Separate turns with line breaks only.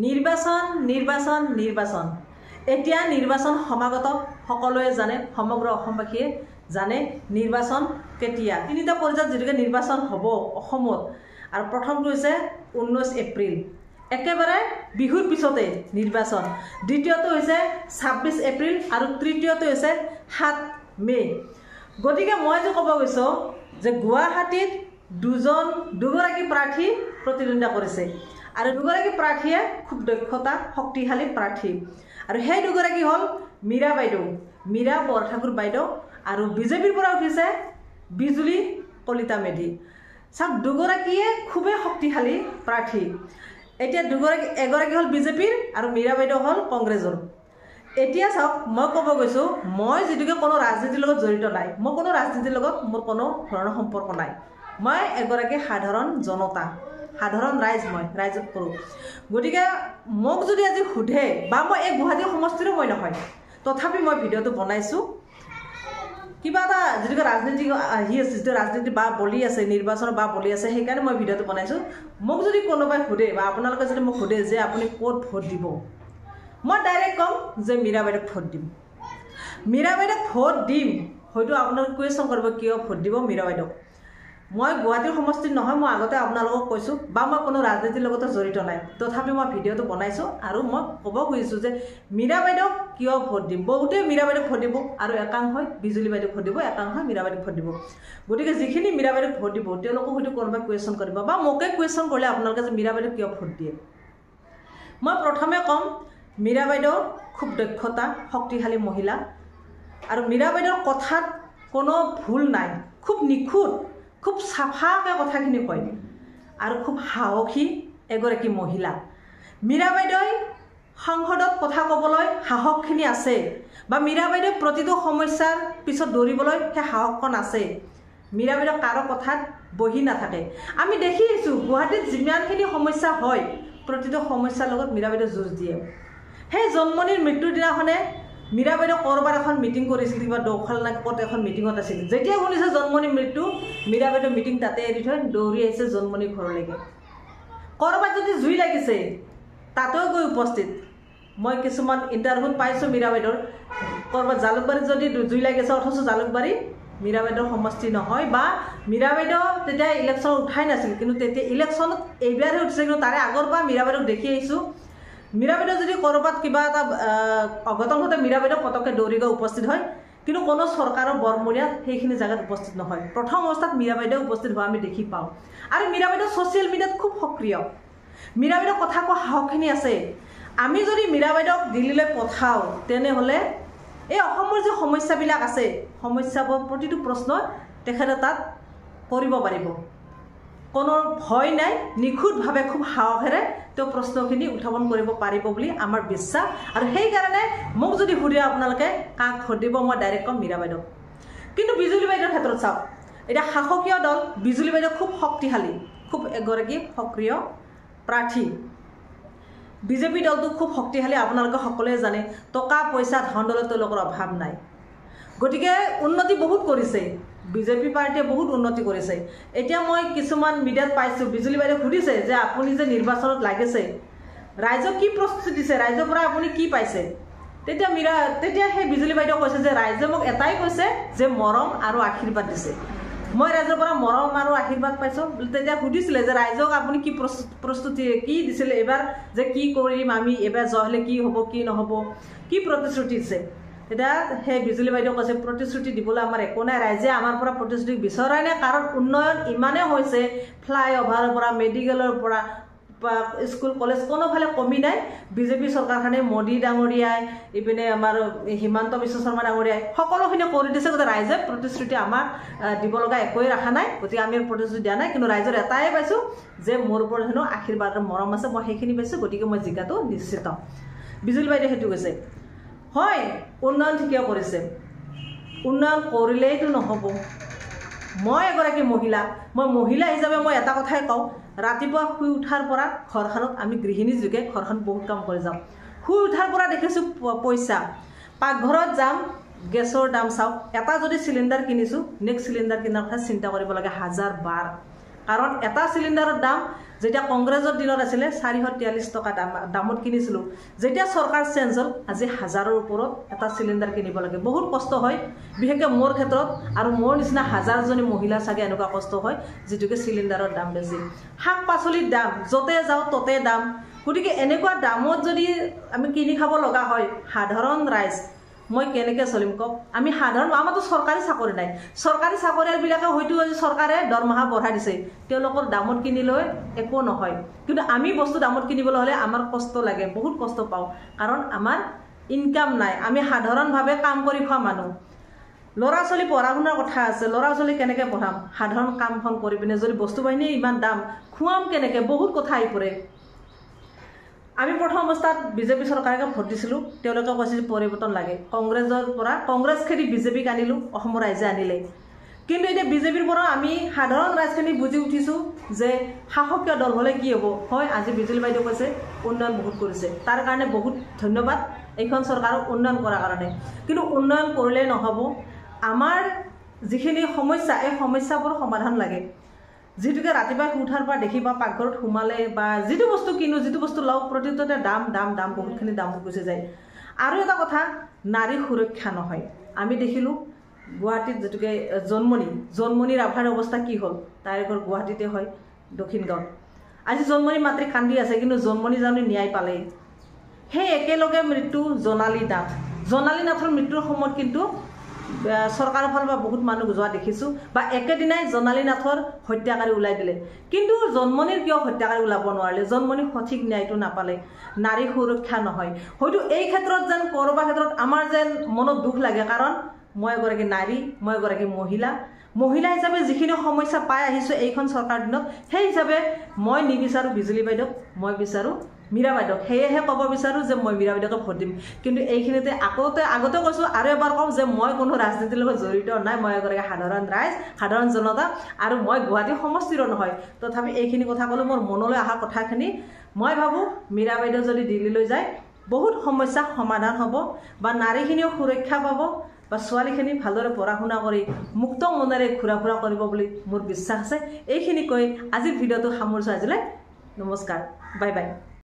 নিৰ্বাচন নিৰ্বাচন নিৰ্বাচন এতিয়া নিৰ্বাচন সমাগত সকলোৱে জানে সমগ্ৰ অসমবাসীয়ে জানে নিৰ্বাচন কেতিয়া তিনিটা পৰ্যায়ত যেনেকৈ নিৰ্বাচন হ'ব অসমত আৰু প্ৰথমটো হৈছে 19 এপ্ৰিল একেবাৰে বিহুৰ পিছতে নিৰ্বাচন দ্বিতীয়টো হৈছে 26 এপ্ৰিল আৰু তৃতীয়টো হৈছে 7 মে গতিকে মই যে ক'ব গৈছো যে গুৱাহাটীত দুগৰাকী প্ৰাৰ্থী প্ৰতিদ্বন্দ্বিতা কৰিছে আৰু দুগৰাকী প্ৰাৰ্থীয়ে খুব দক্ষতা শক্তিশালী প্ৰাৰ্থী আৰু সেই দুগৰাকী হ'ল মীৰা বাইদেউ মীৰা বৰঠাকুৰ বাইদেউ আৰু বিজেপিৰ পৰা উঠিছে বিজুলী কলিতা মেধি চাওক দুগৰাকীয়ে খুবেই শক্তিশালী প্ৰাৰ্থী এতিয়া এগৰাকী হ'ল বিজেপিৰ আৰু মীৰা বাইদেউ হ'ল কংগ্ৰেছৰ এতিয়া চাওক মই ক'ব গৈছো মই যেনেকৈ কোনো ৰাজনীতিৰ লগত জড়িত নাই মই কোনো ৰাজনীতিৰ লগত মোৰ কোনো ধৰণৰ সম্পৰ্ক নাই মই এগৰাকী সাধাৰণ জনতা সাধাৰণ ৰাইজ মই ৰাইজত কৰোঁ গতিকে মোক যদি আজি সোধে বা মই এই গুৱাহাটী সমষ্টিৰো মই নহয় তথাপি মই ভিডিঅ'টো বনাইছোঁ কিবা এটা যেনেকৈ ৰাজনীতি আহি আছে যিটো ৰাজনীতি বা বলি আছে নিৰ্বাচনৰ বা বলি আছে সেইকাৰণে মই ভিডিঅ'টো বনাইছোঁ মোক যদি কোনোবাই সোধে বা আপোনালোকে যদি মোক সোধে যে আপুনি ক'ত ভোট দিব মই ডাইৰেক্ট ক'ম যে মীৰা বাইদেউক ভোট দিম মীৰা বাইদেউক ভোট দিম হয়তো আপোনালোকে কুৱেশ্যন কৰিব কিয় ভোট দিব মীৰা বাইদেউক মই গুৱাহাটীৰ সমষ্টিত নহয় মই আগতে আপোনালোকক কৈছোঁ বা মই কোনো ৰাজনীতিৰ লগতো জড়িত নাই তথাপি মই ভিডিঅ'টো বনাইছোঁ আৰু মই ক'ব খুজিছোঁ যে মীৰা বাইদেউক কিয় ভোট দিম বহুতে মীৰা বাইদেউক ভোট দিব আৰু একাংশই বিজুলী বাইদেউক ভোট দিব একাংশই মীৰা বাইদেউক ভোট দিব গতিকে যিখিনি মীৰা বাইদেউক ভোট দিব তেওঁলোকক হয়তো কোনোবাই কুৱেশ্যন কৰিব বা মোকে কুৱেশ্যন কৰিলে আপোনালোকে যে মীৰা বাইদেউক কিয় ভোট দিয়ে মই প্ৰথমে ক'ম মীৰা বাইদেউ খুব দক্ষতা শক্তিশালী মহিলা আৰু মীৰা বাইদেউৰ কথাত কোনো ভুল নাই খুব নিখুঁত খুব চাফাকৈ কথাখিনি কয় আৰু খুব সাহসী এগৰাকী মহিলা মীৰা বাইদেউই সংসদত কথা ক'বলৈ সাহসখিনি আছে বা মীৰা বাইদেউ প্ৰতিটো সমস্যাৰ পিছত দৌৰিবলৈ সেই সাহসখন আছে মীৰা বাইদেউ কাৰো কথাত বহি নাথাকে আমি দেখি আহিছোঁ গুৱাহাটীত যিমানখিনি সমস্যা হয় প্ৰতিটো সমস্যাৰ লগত মীৰা বাইদেউ যুঁজ দিয়ে সেই জন্মনিৰ মৃত্যুৰ দিনাখনে মীৰা বাইদেউ ক'ৰবাত এখন মিটিং কৰিছিল কিবা দৌখাল না ক'ত এখন মিটিঙত আছিল যেতিয়া শুনিছে জন্মনিৰ মৃত্যু মীৰা বাইদেউ মিটিং তাতে এৰি থৈ দৌৰি আহিছে জন্মনিৰ ঘৰলৈকে ক'ৰবাত যদি জুই লাগিছে তাতেও গৈ উপস্থিত মই কিছুমান ইণ্টাৰভিউত পাইছোঁ মীৰা বাইদেউৰ ক'ৰবাত জালুকবাৰীত যদি জুই লাগিছে অথচ জালুকবাৰী মীৰা বাইদেউৰ সমষ্টি নহয় বা মীৰা বাইদেউ তেতিয়া ইলেকশ্যনত উঠাই নাছিল কিন্তু তেতিয়া ইলেকশ্যনত এইবাৰহে উঠিছে কিন্তু তাৰে আগৰ পৰা মীৰা বাইদেউক দেখি আহিছোঁ মীৰা বাইদেউ যদি ক'ৰবাত কিবা এটা অঘটন ঘটে মীৰা বাইদেউ পটককৈ দৌৰি গৈ উপস্থিত হয় কিন্তু কোনো চৰকাৰৰ বৰমূৰীয়াত সেইখিনি জেগাত উপস্থিত নহয় প্ৰথম অৱস্থাত মীৰা বাইদেউ উপস্থিত হোৱা আমি দেখি পাওঁ আৰু মীৰা বাইদেউ ছ'চিয়েল মিডিয়াত খুব সক্ৰিয় মীৰা বাইদেউ কথা কোৱা সাহসখিনি আছে আমি যদি মীৰা বাইদেউক দিল্লীলৈ পঠাওঁ তেনেহ'লে এই অসমৰ যে সমস্যাবিলাক আছে সমস্যাবোৰ প্ৰতিটো প্ৰশ্ন তেখেতে তাত কৰিব পাৰিব কোনো ভয় নাই নিখুঁতভাৱে খুব সাহসেৰে তেওঁ প্ৰশ্নখিনি উত্থাপন কৰিব পাৰিব বুলি আমাৰ বিশ্বাস আৰু সেইকাৰণে মোক যদি সুধে আপোনালোকে কাক ভোট দিব মই ডাইৰেক্ট ক'ম মীৰা বাইদেউ কিন্তু বিজুলী বাইদেউৰ ক্ষেত্ৰত চাওক এতিয়া শাসকীয় দল বিজুলী বাইদেউ খুব শক্তিশালী খুব এগৰাকী সক্ৰিয় প্ৰাৰ্থী বিজেপি দলটো খুব শক্তিশালী আপোনালোকে সকলোৱে জানে টকা পইচা ধন দলত তেওঁলোকৰ অভাৱ নাই গতিকে উন্নতি বহুত কৰিছে বিজেপি পাৰ্টীয়ে বহুত উন্নতি কৰিছে এতিয়া মই কিছুমান মিডিয়াত পাইছোঁ বিজুলী বাইদেউ সুধিছে যে আপুনি যে নিৰ্বাচনত লাগিছে ৰাইজক কি প্ৰস্তুতি দিছে ৰাইজৰ পৰা আপুনি কি পাইছে তেতিয়া সেই বিজুলী বাইদেউ কৈছে যে ৰাইজে মোক এটাই কৈছে যে মৰম আৰু আশীৰ্বাদ দিছে মই ৰাইজৰ পৰা মৰম আৰু আশীৰ্বাদ পাইছোঁ তেতিয়া সুধিছিলে যে ৰাইজক আপুনি কি প্ৰস্তুতি কি দিছিলে এইবাৰ যে কি কৰিম আমি এইবাৰ জয় হ'লে কি হ'ব কি নহ'ব কি প্ৰতিশ্ৰুতি দিছে এতিয়া সেই বিজুলী বাইদেউ কৈছে প্ৰতিশ্ৰুতি দিবলৈ আমাৰ একো নাই ৰাইজে আমাৰ পৰা প্ৰতিশ্ৰুতি বিচৰাই নাই কাৰণ উন্নয়ন ইমানেই হৈছে ফ্লাইঅভাৰৰ পৰা মেডিকেলৰ পৰা স্কুল কলেজ কোনোফালে কমি নাই বিজেপি চৰকাৰখনে মোদী ডাঙৰীয়াই ইপিনে আমাৰ হিমন্ত বিশ্ব শৰ্মা ডাঙৰীয়াই সকলোখিনি কৰি দিছে গতিকে ৰাইজে প্ৰতিশ্ৰুতি আমাক দিব লগা একোৱেই ৰখা নাই গতিকে আমি প্ৰতিশ্ৰুতি দিয়া নাই কিন্তু ৰাইজৰ এটাই পাইছোঁ যে মোৰ ওপৰত হেনো আশীৰ্বাদ আৰু মৰম আছে মই সেইখিনি পাইছোঁ গতিকে মই জিকাটো নিশ্চিত বিজুলী বাইদেউ সেইটো কৈছে হয় উন্নয়ন ঠিকে কৰিছে উন্নয়ন কৰিলেইতো নহ'ব মই এগৰাকী মহিলা মই মহিলা হিচাপে মই এটা কথাই কওঁ ৰাতিপুৱা শুই উঠাৰ পৰা ঘৰখনত আমি গৃহিণী যোগে ঘৰখন বহুত কাম কৰি যাওঁ শুই উঠাৰ পৰা দেখিছোঁ পইচা পাকঘৰত যাম গেছৰ দাম চাওক এটা যদি চিলিণ্ডাৰ কিনিছোঁ নেক্সট চিলিণ্ডাৰ কিনাৰ কথা চিন্তা কৰিব লাগে 1000 বাৰ কাৰণ এটা চিলিণ্ডাৰৰ দাম যেতিয়া কংগ্ৰেছৰ দিনত আছিলে 443 টকা দামত কিনিছিলোঁ যেতিয়া চৰকাৰ চেঞ্জ হ'ল আজি 1000ৰ ওপৰত এটা চিলিণ্ডাৰ কিনিব লাগে বহুত কষ্ট হয় বিশেষকৈ মোৰ ক্ষেত্ৰত আৰু মোৰ নিচিনা হাজাৰজনী মহিলা চাগে এনেকুৱা কষ্ট হয় যেটোকে চিলিণ্ডাৰৰ দাম বেছি শাক পাচলিৰ দাম যতে যাও ততে দাম গতিকে এনেকুৱা দামত যদি আমি কিনি খাব লগা হয় সাধাৰণ ৰাইজ মই কেনেকৈ চলিম কক আমি সাধাৰণ আমাৰতো চৰকাৰী চাকৰি নাই চৰকাৰী চাকৰিয়ালবিলাকে হয়তো আজি চৰকাৰে দৰমহা বঢ়াই দিছে তেওঁলোকৰ দামত কিনিলৈ একো নহয় কিন্তু আমি বস্তু দামত কিনিবলৈ হ'লে আমাৰ কষ্ট লাগে বহুত কষ্ট পাওঁ কাৰণ আমাৰ ইনকাম নাই আমি সাধাৰণভাৱে কাম কৰি খোৱা মানুহ ল'ৰা ছোৱালী পঢ়া শুনাৰ কথা আছে ল'ৰা ছোৱালী কেনেকৈ পঢ়াম সাধাৰণ কামখন কৰি পিনে যদি বস্তু বাহিনী ইমান দাম খুৱাম কেনেকৈ বহুত কথা আহি পৰে আমি প্ৰথম অৱস্থাত বিজেপি চৰকাৰকে ভোট দিছিলোঁ তেওঁলোকে কৈছিল পৰিৱৰ্তন লাগে কংগ্ৰেছৰ পৰা কংগ্ৰেছ খেদি বিজেপিক আনিলোঁ অসমৰ ৰাইজে আনিলে কিন্তু এতিয়া বিজেপিৰ পৰা আমি সাধাৰণ ৰাইজখিনি বুজি উঠিছোঁ যে শাসকীয় দল হ'লে কি হ'ব হয় আজি বিজুলী বাইদেউ কৈছে উন্নয়ন বহুত কৰিছে তাৰ কাৰণে বহুত ধন্যবাদ এইখন চৰকাৰক উন্নয়ন কৰাৰ কাৰণে কিন্তু উন্নয়ন কৰিলেই নহ'ব আমাৰ যিখিনি সমস্যা এই সমস্যাবোৰ সমাধান লাগে যেটোকে ৰাতিপুৱা উঠাৰ পৰা দেখিবা পাকঘৰত সোমালে বা যিটো বস্তু কিনো যিটো বস্তু লওঁ প্ৰতিটোতে দাম দাম দাম বহুতখিনি দাম গুচি যায় আৰু এটা কথা নাৰী সুৰক্ষা নহয় আমি দেখিলোঁ গুৱাহাটীত যেটোকে জন্মনি ৰাভাৰ অৱস্থা কি হ'ল তাইৰ ঘৰ গুৱাহাটীতে হয় দক্ষিণ গাঁৱত আজি জন্মনি মাতৃ কান্দি আছে কিন্তু জন্মনি জানি ন্যায় পালে সেই একেলগে মৃত্যু জোনালী নাথৰ মৃত্যুৰ সময়ত কিন্তু চৰকাৰৰ ফালৰ পৰা বহুত মানুহ যোৱা দেখিছোঁ বা একেদিনাই জোনালী নাথৰ হত্যাকাৰী ওলাই দিলে কিন্তু জন্মনিৰ কিয় হত্যাকাৰী ওলাব নোৱাৰিলে জন্মনিৰ সঠিক ন্যায়টো নাপালে নাৰী সুৰক্ষা নহয় হয়তো এই ক্ষেত্ৰত যেন ক'ৰবাৰ ক্ষেত্ৰত আমাৰ যেন মনত দুখ লাগে কাৰণ মই এগৰাকী নাৰী মই এগৰাকী মহিলা হিচাপে যিখিনি সমস্যা পাই আহিছোঁ এইখন চৰকাৰ দিনত সেই হিচাপে মই নিবিচাৰোঁ বিজুলী বাইদেউক মই বিচাৰোঁ মীৰা বাইদেউক সেয়েহে ক'ব বিচাৰোঁ যে মই মীৰা বাইদেউকে ভোট দিম কিন্তু এইখিনিতে আগতে কৈছোঁ আৰু এবাৰ কওঁ যে মই কোনো ৰাজনীতিৰ লগত জড়িত নাই মই এগৰাকী সাধাৰণ ৰাইজ সাধাৰণ জনতা আৰু মই গুৱাহাটী সমষ্টিৰো নহয় তথাপি এইখিনি কথা ক'লোঁ মোৰ মনলৈ অহা কথাখিনি মই ভাবোঁ মীৰা বাইদেউ যদি দিল্লীলৈ যায় বহুত সমস্যা সমাধান হ'ব বা নাৰীখিনিও সুৰক্ষা পাব বা ছোৱালীখিনি ভালদৰে পঢ়া শুনা কৰি মুক্ত মনেৰে ঘূৰা ফুৰা কৰিব বুলি মোৰ বিশ্বাস আছে এইখিনি কৈ আজিৰ ভিডিঅ'টো সামৰিছোঁ আজিলৈ নমস্কাৰ বাই বাই